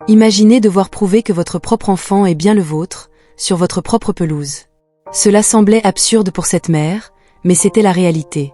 Imaginez devoir prouver que votre propre enfant est bien le vôtre, sur votre propre pelouse. Cela semblait absurde pour cette mère, mais c'était la réalité.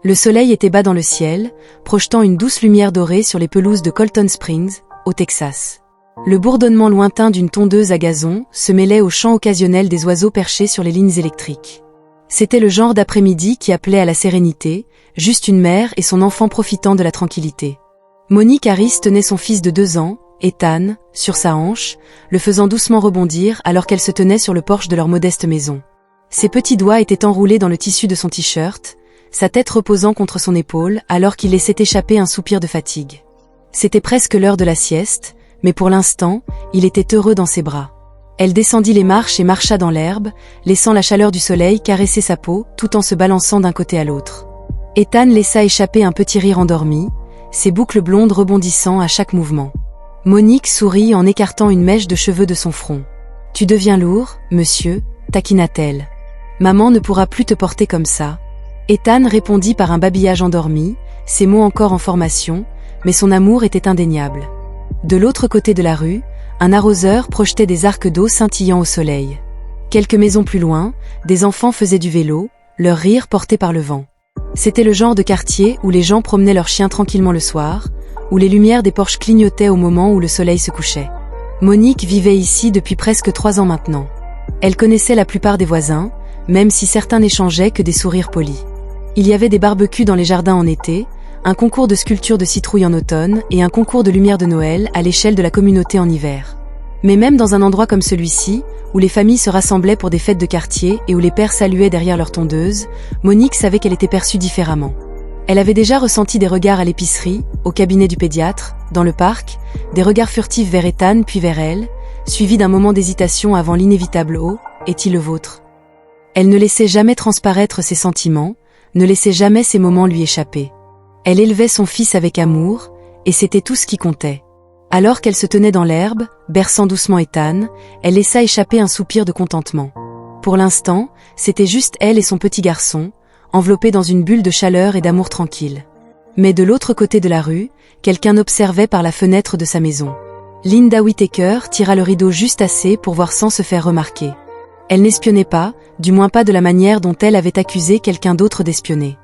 Le soleil était bas dans le ciel, projetant une douce lumière dorée sur les pelouses de Colton Springs, au Texas. Le bourdonnement lointain d'une tondeuse à gazon se mêlait au chant occasionnel des oiseaux perchés sur les lignes électriques. C'était le genre d'après-midi qui appelait à la sérénité, juste une mère et son enfant profitant de la tranquillité. Monique Harris tenait son fils de 2 ans, Ethan, sur sa hanche, le faisant doucement rebondir alors qu'elle se tenait sur le porche de leur modeste maison. Ses petits doigts étaient enroulés dans le tissu de son t-shirt, sa tête reposant contre son épaule alors qu'il laissait échapper un soupir de fatigue. C'était presque l'heure de la sieste, mais pour l'instant, il était heureux dans ses bras. Elle descendit les marches et marcha dans l'herbe, laissant la chaleur du soleil caresser sa peau tout en se balançant d'un côté à l'autre. Ethan laissa échapper un petit rire endormi, ses boucles blondes rebondissant à chaque mouvement. Monique sourit en écartant une mèche de cheveux de son front. « Tu deviens lourd, monsieur », taquina-t-elle. « Maman ne pourra plus te porter comme ça. » Ethan répondit par un babillage endormi, ses mots encore en formation, mais son amour était indéniable. De l'autre côté de la rue, un arroseur projetait des arcs d'eau scintillant au soleil. Quelques maisons plus loin, des enfants faisaient du vélo, leur rire porté par le vent. C'était le genre de quartier où les gens promenaient leurs chiens tranquillement le soir, où les lumières des porches clignotaient au moment où le soleil se couchait. Monique vivait ici depuis presque 3 ans maintenant. Elle connaissait la plupart des voisins, même si certains n'échangeaient que des sourires polis. Il y avait des barbecues dans les jardins en été, un concours de sculpture de citrouilles en automne et un concours de lumière de Noël à l'échelle de la communauté en hiver. Mais même dans un endroit comme celui-ci, où les familles se rassemblaient pour des fêtes de quartier et où les pères saluaient derrière leur tondeuse, Monique savait qu'elle était perçue différemment. Elle avait déjà ressenti des regards à l'épicerie, au cabinet du pédiatre, dans le parc, des regards furtifs vers Ethan puis vers elle, suivis d'un moment d'hésitation avant l'inévitable « Oh, est-il le vôtre ?» Elle ne laissait jamais transparaître ses sentiments, ne laissait jamais ces moments lui échapper. Elle élevait son fils avec amour, et c'était tout ce qui comptait. Alors qu'elle se tenait dans l'herbe, berçant doucement Ethan, elle laissa échapper un soupir de contentement. Pour l'instant, c'était juste elle et son petit garçon, enveloppés dans une bulle de chaleur et d'amour tranquille. Mais de l'autre côté de la rue, quelqu'un observait par la fenêtre de sa maison. Linda Whittaker tira le rideau juste assez pour voir sans se faire remarquer. Elle n'espionnait pas, du moins pas de la manière dont elle avait accusé quelqu'un d'autre d'espionner.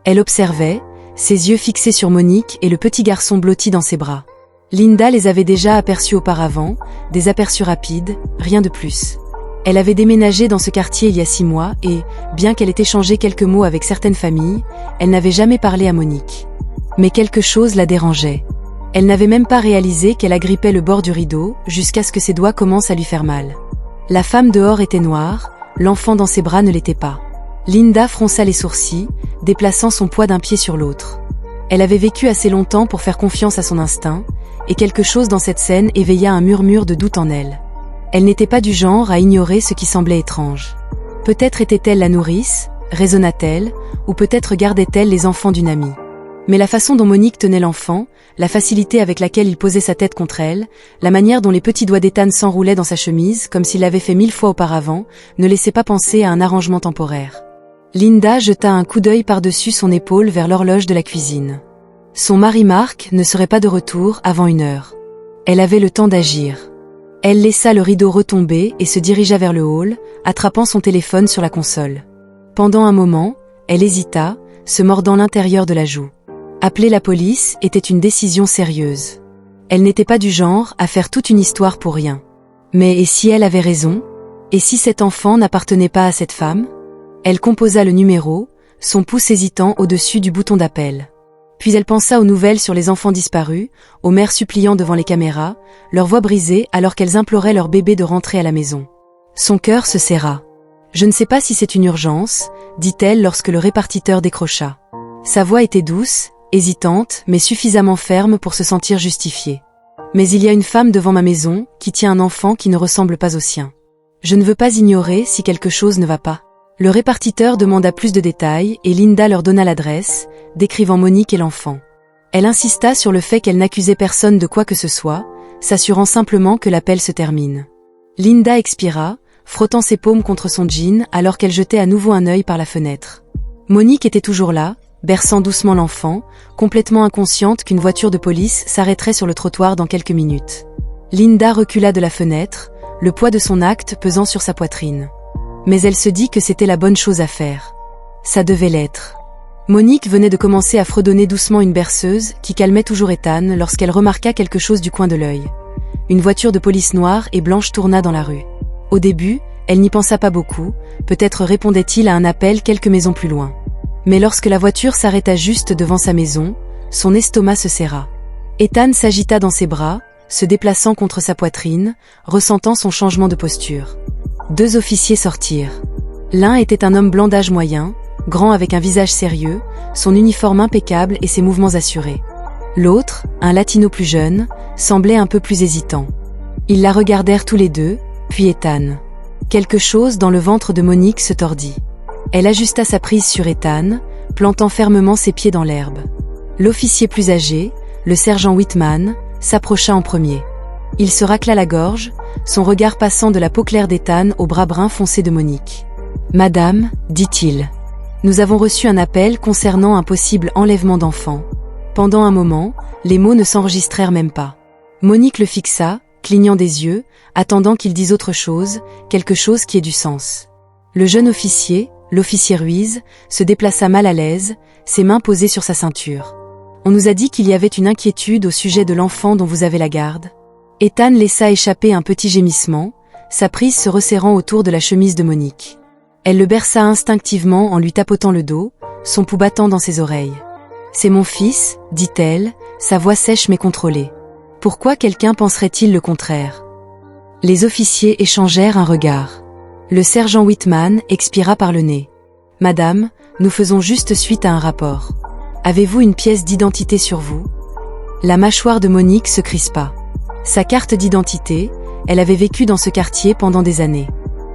Elle observait, ses yeux fixés sur Monique et le petit garçon blotti dans ses bras. Linda les avait déjà aperçus auparavant, des aperçus rapides, rien de plus. Elle avait déménagé dans ce quartier il y a 6 mois et, bien qu'elle ait échangé quelques mots avec certaines familles, elle n'avait jamais parlé à Monique. Mais quelque chose la dérangeait. Elle n'avait même pas réalisé qu'elle agrippait le bord du rideau jusqu'à ce que ses doigts commencent à lui faire mal. La femme dehors était noire, l'enfant dans ses bras ne l'était pas. Linda fronça les sourcils, déplaçant son poids d'un pied sur l'autre. Elle avait vécu assez longtemps pour faire confiance à son instinct, et quelque chose dans cette scène éveilla un murmure de doute en elle. Elle n'était pas du genre à ignorer ce qui semblait étrange. Peut-être était-elle la nourrice, raisonna-t-elle, ou peut-être gardait-elle les enfants d'une amie. Mais la façon dont Monique tenait l'enfant, la facilité avec laquelle il posait sa tête contre elle, la manière dont les petits doigts d'Ethan s'enroulaient dans sa chemise, comme s'il l'avait fait 1000 fois auparavant, ne laissait pas penser à un arrangement temporaire. Linda jeta un coup d'œil par-dessus son épaule vers l'horloge de la cuisine. Son mari Mark ne serait pas de retour avant 1 heure. Elle avait le temps d'agir. Elle laissa le rideau retomber et se dirigea vers le hall, attrapant son téléphone sur la console. Pendant un moment, elle hésita, se mordant l'intérieur de la joue. Appeler la police était une décision sérieuse. Elle n'était pas du genre à faire toute une histoire pour rien. Mais et si elle avait raison? Et si cet enfant n'appartenait pas à cette femme? Elle composa le numéro, son pouce hésitant au-dessus du bouton d'appel. Puis elle pensa aux nouvelles sur les enfants disparus, aux mères suppliant devant les caméras, leurs voix brisées alors qu'elles imploraient leur bébé de rentrer à la maison. Son cœur se serra. « Je ne sais pas si c'est une urgence », dit-elle lorsque le répartiteur décrocha. Sa voix était douce, hésitante, mais suffisamment ferme pour se sentir justifiée. « Mais il y a une femme devant ma maison, qui tient un enfant qui ne ressemble pas au sien. Je ne veux pas ignorer si quelque chose ne va pas. » Le répartiteur demanda plus de détails et Linda leur donna l'adresse, décrivant Monique et l'enfant. Elle insista sur le fait qu'elle n'accusait personne de quoi que ce soit, s'assurant simplement que l'appel se termine. Linda expira, frottant ses paumes contre son jean alors qu'elle jetait à nouveau un œil par la fenêtre. Monique était toujours là, berçant doucement l'enfant, complètement inconsciente qu'une voiture de police s'arrêterait sur le trottoir dans quelques minutes. Linda recula de la fenêtre, le poids de son acte pesant sur sa poitrine. Mais elle se dit que c'était la bonne chose à faire. Ça devait l'être. Monique venait de commencer à fredonner doucement une berceuse qui calmait toujours Ethan lorsqu'elle remarqua quelque chose du coin de l'œil. Une voiture de police noire et blanche tourna dans la rue. Au début, elle n'y pensa pas beaucoup, peut-être répondait-il à un appel quelques maisons plus loin. Mais lorsque la voiture s'arrêta juste devant sa maison, son estomac se serra. Ethan s'agita dans ses bras, se déplaçant contre sa poitrine, ressentant son changement de posture. 2 officiers sortirent. L'un était un homme blanc d'âge moyen, grand avec un visage sérieux, son uniforme impeccable et ses mouvements assurés. L'autre, un latino plus jeune, semblait un peu plus hésitant. Ils la regardèrent tous les deux, puis Ethan. Quelque chose dans le ventre de Monique se tordit. Elle ajusta sa prise sur Ethan, plantant fermement ses pieds dans l'herbe. L'officier plus âgé, le sergent Whitman, s'approcha en premier. Il se racla la gorge, son regard passant de la peau claire d'Ethan au bras brun foncé de Monique. « Madame, dit-il, nous avons reçu un appel concernant un possible enlèvement d'enfants. » Pendant un moment, les mots ne s'enregistrèrent même pas. Monique le fixa, clignant des yeux, attendant qu'il dise autre chose, quelque chose qui ait du sens. Le jeune officier, l'officier Ruiz, se déplaça mal à l'aise, ses mains posées sur sa ceinture. « On nous a dit qu'il y avait une inquiétude au sujet de l'enfant dont vous avez la garde. » Ethan laissa échapper un petit gémissement, sa prise se resserrant autour de la chemise de Monique. Elle le berça instinctivement en lui tapotant le dos, son pouls battant dans ses oreilles. « C'est mon fils, dit-elle, sa voix sèche mais contrôlée. Pourquoi quelqu'un penserait-il le contraire ?» Les officiers échangèrent un regard. Le sergent Whitman expira par le nez. « Madame, nous faisons juste suite à un rapport. Avez-vous une pièce d'identité sur vous ?» La mâchoire de Monique se crispa. Sa carte d'identité, elle avait vécu dans ce quartier pendant des années.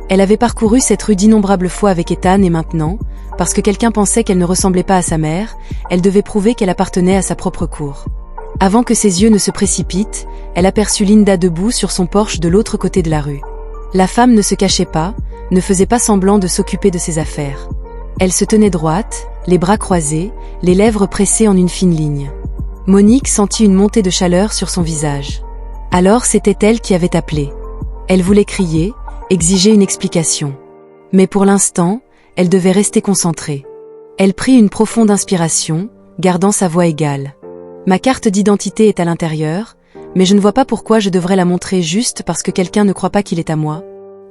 Elle avait parcouru cette rue d'innombrables fois avec Ethan et maintenant, parce que quelqu'un pensait qu'elle ne ressemblait pas à sa mère, elle devait prouver qu'elle appartenait à sa propre cour. Avant que ses yeux ne se précipitent, elle aperçut Linda debout sur son porche de l'autre côté de la rue. La femme ne se cachait pas, ne faisait pas semblant de s'occuper de ses affaires. Elle se tenait droite, les bras croisés, les lèvres pressées en une fine ligne. Monique sentit une montée de chaleur sur son visage. Alors c'était elle qui avait appelé. Elle voulait crier, exiger une explication. Mais pour l'instant, elle devait rester concentrée. Elle prit une profonde inspiration, gardant sa voix égale. « Ma carte d'identité est à l'intérieur, mais je ne vois pas pourquoi je devrais la montrer juste parce que quelqu'un ne croit pas qu'il est à moi. »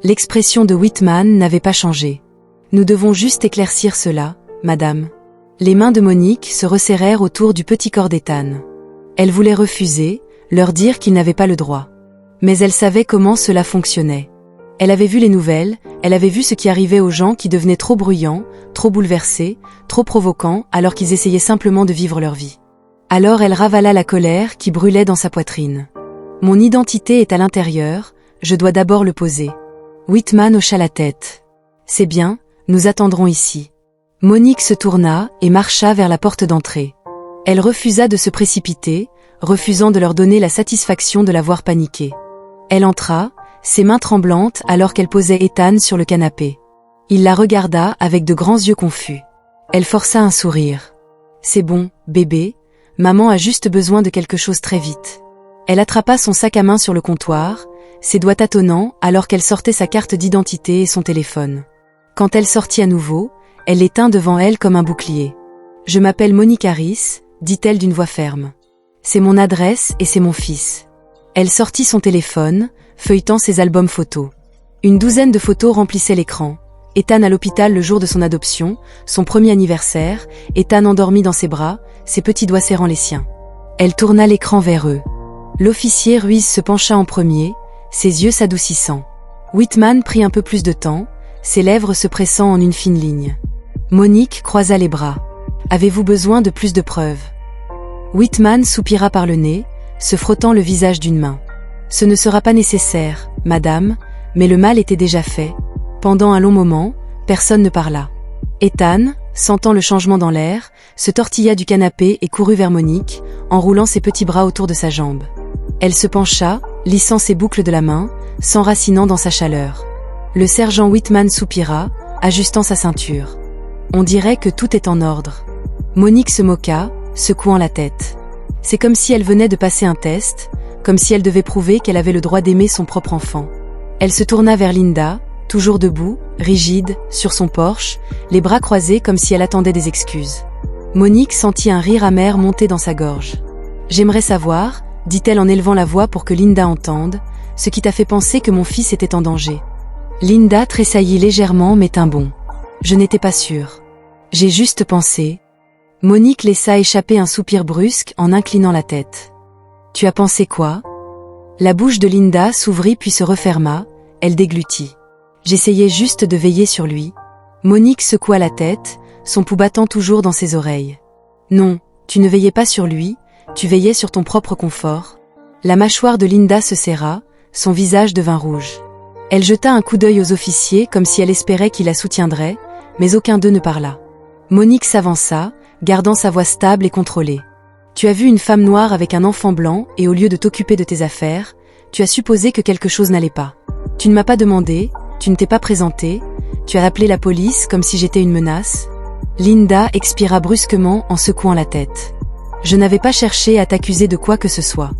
L'expression de Whitman n'avait pas changé. « Nous devons juste éclaircir cela, madame. » Les mains de Monique se resserrèrent autour du petit corps d'Ethan. Elle voulait refuser, leur dire qu'ils n'avaient pas le droit. Mais elle savait comment cela fonctionnait. Elle avait vu les nouvelles, elle avait vu ce qui arrivait aux gens qui devenaient trop bruyants, trop bouleversés, trop provoquants alors qu'ils essayaient simplement de vivre leur vie. Alors elle ravala la colère qui brûlait dans sa poitrine. « Mon identité est à l'intérieur, je dois d'abord le poser. » Whitman hocha la tête. « C'est bien, nous attendrons ici. » Monique se tourna et marcha vers la porte d'entrée. Elle refusa de se précipiter, refusant de leur donner la satisfaction de la voir paniquer. Elle entra, ses mains tremblantes alors qu'elle posait Ethan sur le canapé. Il la regarda avec de grands yeux confus. Elle força un sourire. « C'est bon, bébé, maman a juste besoin de quelque chose très vite. » Elle attrapa son sac à main sur le comptoir, ses doigts tâtonnants alors qu'elle sortait sa carte d'identité et son téléphone. Quand elle sortit à nouveau, elle les tint devant elle comme un bouclier. « Je m'appelle Monique Harris, dit-elle d'une voix ferme. C'est mon adresse et c'est mon fils. » Elle sortit son téléphone, feuilletant ses albums photos. Une douzaine de photos remplissaient l'écran. Ethan à l'hôpital le jour de son adoption, son premier anniversaire, Ethan endormi dans ses bras, ses petits doigts serrant les siens. Elle tourna l'écran vers eux. L'officier Ruiz se pencha en premier, ses yeux s'adoucissant. Whitman prit un peu plus de temps, ses lèvres se pressant en une fine ligne. Monique croisa les bras. « Avez-vous besoin de plus de preuves ?» Whitman soupira par le nez, se frottant le visage d'une main. « Ce ne sera pas nécessaire, madame, mais le mal était déjà fait. » Pendant un long moment, personne ne parla. Ethan, sentant le changement dans l'air, se tortilla du canapé et courut vers Monique, enroulant ses petits bras autour de sa jambe. Elle se pencha, lissant ses boucles de la main, s'enracinant dans sa chaleur. Le sergent Whitman soupira, ajustant sa ceinture. On dirait que tout est en ordre. Monique se moqua, secouant la tête. C'est comme si elle venait de passer un test, comme si elle devait prouver qu'elle avait le droit d'aimer son propre enfant. Elle se tourna vers Linda, toujours debout, rigide, sur son porche, les bras croisés comme si elle attendait des excuses. Monique sentit un rire amer monter dans sa gorge. « J'aimerais savoir, dit-elle en élevant la voix pour que Linda entende, ce qui t'a fait penser que mon fils était en danger. » Linda tressaillit légèrement mais tint bon. « Je n'étais pas sûre. J'ai juste pensé. » Monique laissa échapper un soupir brusque en inclinant la tête. « Tu as pensé quoi ?» La bouche de Linda s'ouvrit puis se referma, elle déglutit. « J'essayais juste de veiller sur lui. » Monique secoua la tête, son pouls battant toujours dans ses oreilles. « Non, tu ne veillais pas sur lui, tu veillais sur ton propre confort. » La mâchoire de Linda se serra, son visage devint rouge. Elle jeta un coup d'œil aux officiers comme si elle espérait qu'ils la soutiendraient, mais aucun d'eux ne parla. Monique s'avança, gardant sa voix stable et contrôlée. « Tu as vu une femme noire avec un enfant blanc et au lieu de t'occuper de tes affaires, tu as supposé que quelque chose n'allait pas. Tu ne m'as pas demandé, tu ne t'es pas présenté, tu as appelé la police comme si j'étais une menace. » Linda expira brusquement en secouant la tête. « Je n'avais pas cherché à t'accuser de quoi que ce soit. »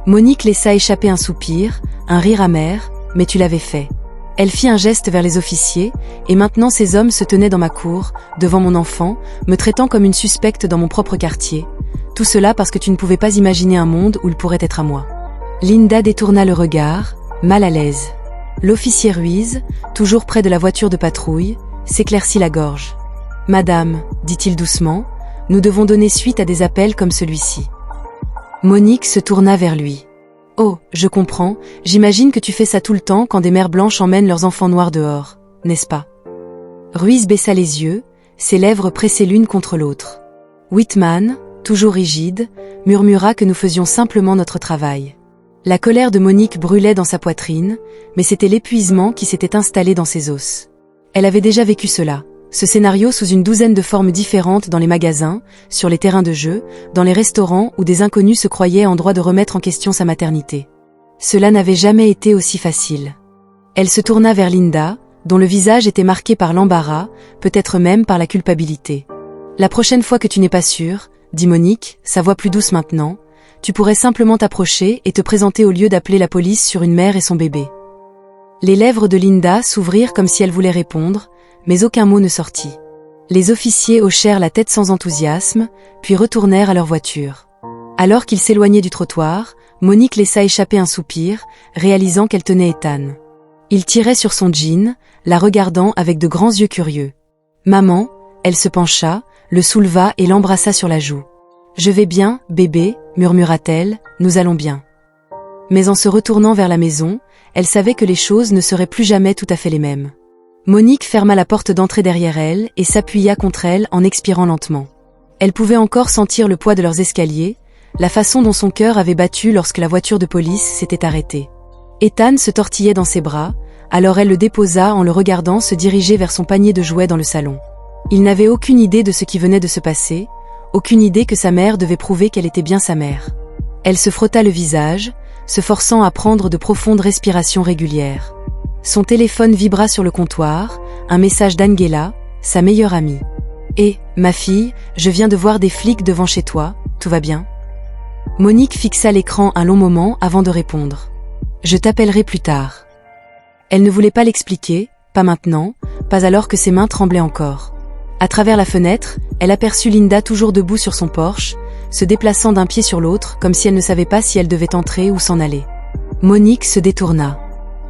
Monique laissa échapper un soupir, un rire amer, mais tu l'avais fait. Elle fit un geste vers les officiers, et maintenant ces hommes se tenaient dans ma cour, devant mon enfant, me traitant comme une suspecte dans mon propre quartier. Tout cela parce que tu ne pouvais pas imaginer un monde où il pourrait être à moi. Linda détourna le regard, mal à l'aise. L'officier Ruiz, toujours près de la voiture de patrouille, s'éclaircit la gorge. « Madame, dit-il doucement, nous devons donner suite à des appels comme celui-ci. » Monique se tourna vers lui. « Oh, je comprends, j'imagine que tu fais ça tout le temps quand des mères blanches emmènent leurs enfants noirs dehors, n'est-ce pas ?» Ruiz baissa les yeux, ses lèvres pressées l'une contre l'autre. Whitman, toujours rigide, murmura que nous faisions simplement notre travail. La colère de Monique brûlait dans sa poitrine, mais c'était l'épuisement qui s'était installé dans ses os. Elle avait déjà vécu cela, ce scénario sous une douzaine de formes différentes dans les magasins, sur les terrains de jeu, dans les restaurants où des inconnus se croyaient en droit de remettre en question sa maternité. Cela n'avait jamais été aussi facile. Elle se tourna vers Linda, dont le visage était marqué par l'embarras, peut-être même par la culpabilité. « La prochaine fois que tu n'es pas sûre, dit Monique, sa voix plus douce maintenant, tu pourrais simplement t'approcher et te présenter au lieu d'appeler la police sur une mère et son bébé. » Les lèvres de Linda s'ouvrirent comme si elle voulait répondre, mais aucun mot ne sortit. Les officiers hochèrent la tête sans enthousiasme, puis retournèrent à leur voiture. Alors qu'ils s'éloignaient du trottoir, Monique laissa échapper un soupir, réalisant qu'elle tenait Ethan. Il tirait sur son jean, la regardant avec de grands yeux curieux. « Maman !» Elle se pencha, le souleva et l'embrassa sur la joue. « Je vais bien, bébé » murmura-t-elle, « nous allons bien. » Mais en se retournant vers la maison, elle savait que les choses ne seraient plus jamais tout à fait les mêmes. Monique ferma la porte d'entrée derrière elle et s'appuya contre elle en expirant lentement. Elle pouvait encore sentir le poids de leurs escaliers, la façon dont son cœur avait battu lorsque la voiture de police s'était arrêtée. Ethan se tortillait dans ses bras, alors elle le déposa en le regardant se diriger vers son panier de jouets dans le salon. Il n'avait aucune idée de ce qui venait de se passer, aucune idée que sa mère devait prouver qu'elle était bien sa mère. Elle se frotta le visage, se forçant à prendre de profondes respirations régulières. Son téléphone vibra sur le comptoir, un message d'Angela, sa meilleure amie. « Eh, ma fille, je viens de voir des flics devant chez toi, tout va bien ?» Monique fixa l'écran un long moment avant de répondre. « Je t'appellerai plus tard. » Elle ne voulait pas l'expliquer, pas maintenant, pas alors que ses mains tremblaient encore. À travers la fenêtre, elle aperçut Linda toujours debout sur son porche, se déplaçant d'un pied sur l'autre comme si elle ne savait pas si elle devait entrer ou s'en aller. Monique se détourna.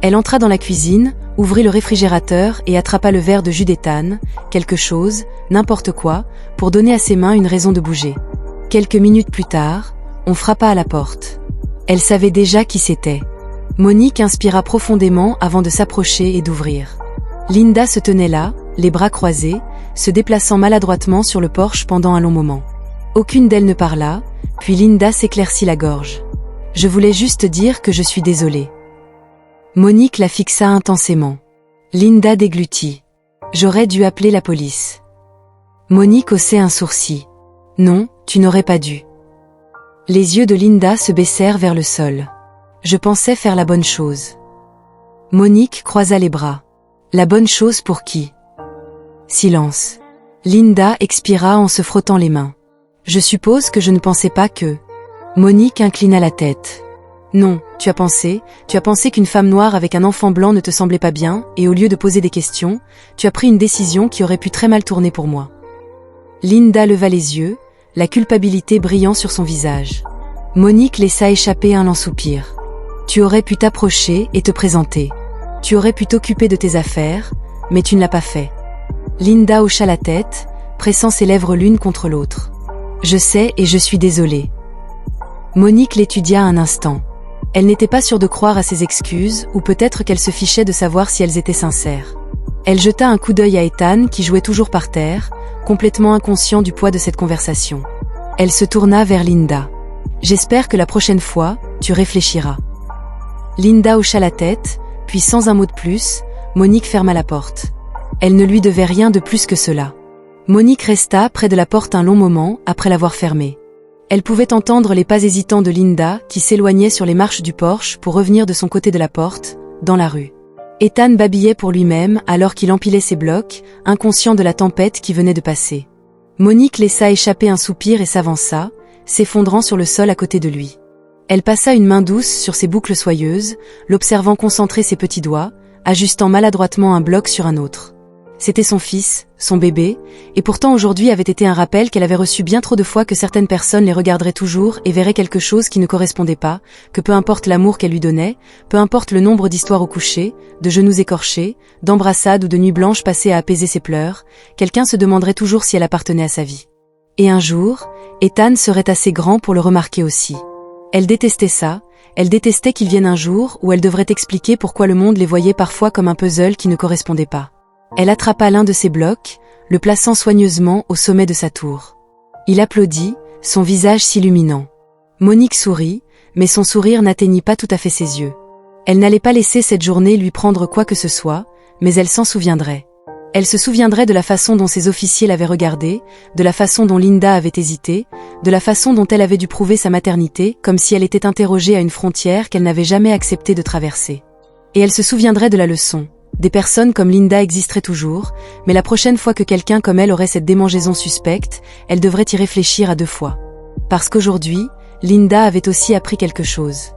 Elle entra dans la cuisine, ouvrit le réfrigérateur et attrapa le verre de jus d'Ethan, quelque chose, n'importe quoi, pour donner à ses mains une raison de bouger. Quelques minutes plus tard, on frappa à la porte. Elle savait déjà qui c'était. Monique inspira profondément avant de s'approcher et d'ouvrir. Linda se tenait là, les bras croisés, se déplaçant maladroitement sur le porche pendant un long moment. Aucune d'elles ne parla, puis Linda s'éclaircit la gorge. « Je voulais juste dire que je suis désolée. » Monique la fixa intensément. Linda déglutit. « J'aurais dû appeler la police. » Monique haussait un sourcil. « Non, tu n'aurais pas dû. » Les yeux de Linda se baissèrent vers le sol. « Je pensais faire la bonne chose. » Monique croisa les bras. « La bonne chose pour qui ?» Silence. Linda expira en se frottant les mains. « Je suppose que je ne pensais pas que... » Monique inclina la tête. « Non, tu as pensé qu'une femme noire avec un enfant blanc ne te semblait pas bien, et au lieu de poser des questions, tu as pris une décision qui aurait pu très mal tourner pour moi. Linda leva les yeux, la culpabilité brillant sur son visage. Monique laissa échapper un lent soupir. Tu aurais pu t'approcher et te présenter. Tu aurais pu t'occuper de tes affaires, mais tu ne l'as pas fait. Linda hocha la tête, pressant ses lèvres l'une contre l'autre. Je sais et je suis désolée. Monique l'étudia un instant. Elle n'était pas sûre de croire à ses excuses, ou peut-être qu'elle se fichait de savoir si elles étaient sincères. Elle jeta un coup d'œil à Ethan qui jouait toujours par terre, complètement inconscient du poids de cette conversation. Elle se tourna vers Linda. J'espère que la prochaine fois, tu réfléchiras. Linda hocha la tête, puis sans un mot de plus, Monique ferma la porte. Elle ne lui devait rien de plus que cela. Monique resta près de la porte un long moment après l'avoir fermée. Elle pouvait entendre les pas hésitants de Linda qui s'éloignait sur les marches du porche pour revenir de son côté de la porte, dans la rue. Ethan babillait pour lui-même alors qu'il empilait ses blocs, inconscient de la tempête qui venait de passer. Monique laissa échapper un soupir et s'avança, s'effondrant sur le sol à côté de lui. Elle passa une main douce sur ses boucles soyeuses, l'observant concentrer ses petits doigts, ajustant maladroitement un bloc sur un autre. C'était son fils, son bébé, et pourtant aujourd'hui avait été un rappel qu'elle avait reçu bien trop de fois que certaines personnes les regarderaient toujours et verraient quelque chose qui ne correspondait pas, que peu importe l'amour qu'elle lui donnait, peu importe le nombre d'histoires au coucher, de genoux écorchés, d'embrassades ou de nuits blanches passées à apaiser ses pleurs, quelqu'un se demanderait toujours si elle appartenait à sa vie. Et un jour, Ethan serait assez grand pour le remarquer aussi. Elle détestait ça, elle détestait qu'il vienne un jour où elle devrait expliquer pourquoi le monde les voyait parfois comme un puzzle qui ne correspondait pas. Elle attrapa l'un de ses blocs, le plaçant soigneusement au sommet de sa tour. Il applaudit, son visage s'illuminant. Monique sourit, mais son sourire n'atteignit pas tout à fait ses yeux. Elle n'allait pas laisser cette journée lui prendre quoi que ce soit, mais elle s'en souviendrait. Elle se souviendrait de la façon dont ses officiers l'avaient regardée, de la façon dont Linda avait hésité, de la façon dont elle avait dû prouver sa maternité, comme si elle était interrogée à une frontière qu'elle n'avait jamais accepté de traverser. Et elle se souviendrait de la leçon. Des personnes comme Linda existeraient toujours, mais la prochaine fois que quelqu'un comme elle aurait cette démangeaison suspecte, elle devrait y réfléchir à deux fois. Parce qu'aujourd'hui, Linda avait aussi appris quelque chose.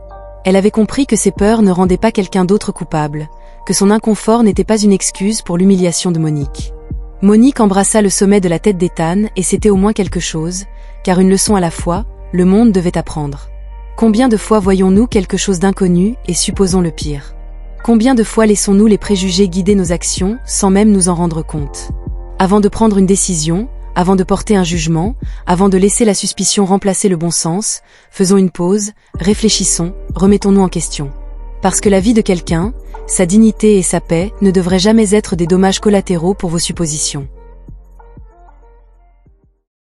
Elle avait compris que ses peurs ne rendaient pas quelqu'un d'autre coupable, que son inconfort n'était pas une excuse pour l'humiliation de Monique. Monique embrassa le sommet de la tête d'Ethan et c'était au moins quelque chose, car une leçon à la fois, le monde devait apprendre. Combien de fois voyons-nous quelque chose d'inconnu et supposons le pire ? Combien de fois laissons-nous les préjugés guider nos actions sans même nous en rendre compte ? Avant de prendre une décision, avant de porter un jugement, avant de laisser la suspicion remplacer le bon sens, faisons une pause, réfléchissons, remettons-nous en question. Parce que la vie de quelqu'un, sa dignité et sa paix ne devraient jamais être des dommages collatéraux pour vos suppositions.